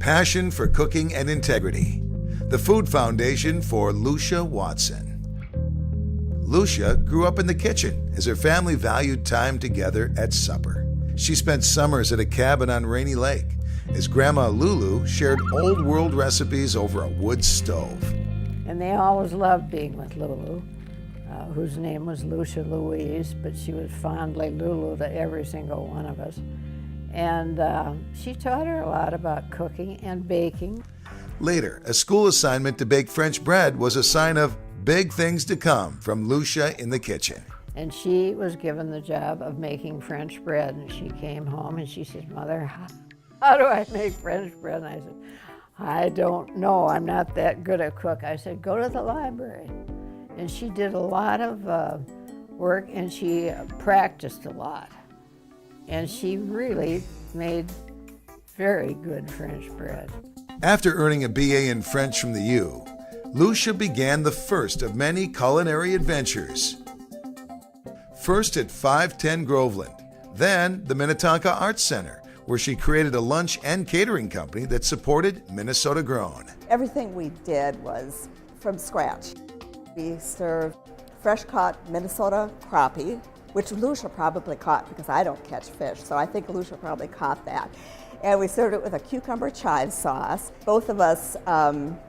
passion for cooking and integrity. The Food Foundation for Lucia Watson. Lucia grew up in the kitchen as her family valued time together at supper. She spent summers at a cabin on Rainy Lake as Grandma Lulu shared old world recipes over a wood stove. And they always loved being with Lulu, whose name was Lucia Louise, but she was fondly Lulu to every single one of us. And she taught her a lot about cooking and baking. Later, a school assignment to bake French bread was a sign of big things to come from Lucia in the kitchen. And she was given the job of making French bread, and she came home and she said, "Mother, how do I make French bread?" And I said, "I don't know, I'm not that good a cook." I said, "Go to the library." And she did a lot of work, and she practiced a lot. And she really made very good French bread. After earning a BA in French from the U, Lucia began the first of many culinary adventures. First at 510 Groveland, then the Minnetonka Arts Center, where she created a lunch and catering company that supported Minnesota Grown. Everything we did was from scratch. We served fresh caught Minnesota crappie, which Lucia probably caught because I don't catch fish, so I think Lucia probably caught that. And we served it with a cucumber chive sauce, both of us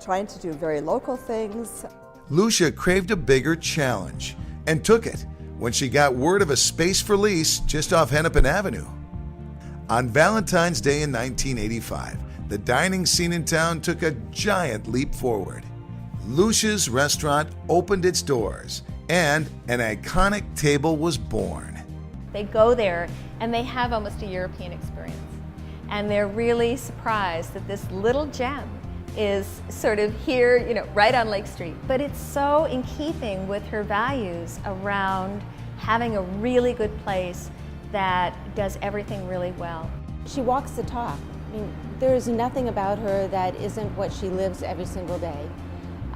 trying to do very local things. Lucia craved a bigger challenge and took it when she got word of a space for lease just off Hennepin Avenue. On Valentine's Day in 1985, the dining scene in town took a giant leap forward. Lucia's restaurant opened its doors, and an iconic table was born. They go there and they have almost a European experience. And they're really surprised that this little gem is sort of here, you know, right on Lake Street. But it's so in keeping with her values around having a really good place that does everything really well. She walks the talk. I mean, there's nothing about her that isn't what she lives every single day.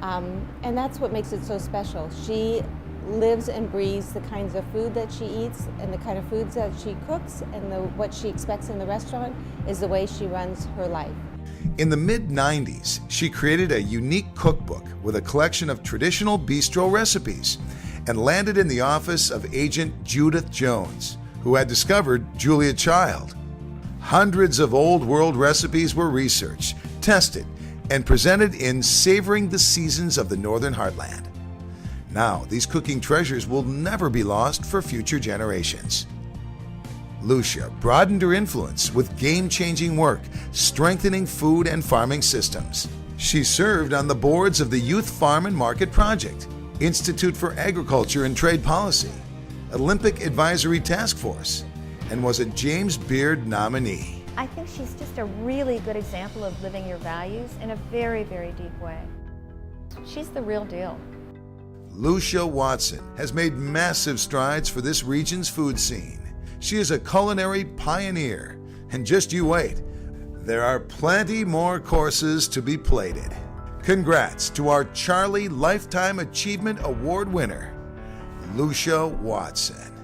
And that's what makes it so special. She lives and breathes the kinds of food that she eats and the kind of foods that she cooks, and what she expects in the restaurant is the way she runs her life. In the mid-90s, she created a unique cookbook with a collection of traditional bistro recipes and landed in the office of agent Judith Jones, who had discovered Julia Child. Hundreds of old world recipes were researched, tested, and presented in Savoring the Seasons of the Northern Heartland. Now, these cooking treasures will never be lost for future generations. Lucia broadened her influence with game-changing work, strengthening food and farming systems. She served on the boards of the Youth Farm and Market Project, Institute for Agriculture and Trade Policy, Olympic Advisory Task Force, and was a James Beard nominee. I think she's just a really good example of living your values in a very, very deep way. She's the real deal. Lucia Watson has made massive strides for this region's food scene. She is a culinary pioneer, and just you wait, there are plenty more courses to be plated. Congrats to our Charley Lifetime Achievement Award winner, Lucia Watson.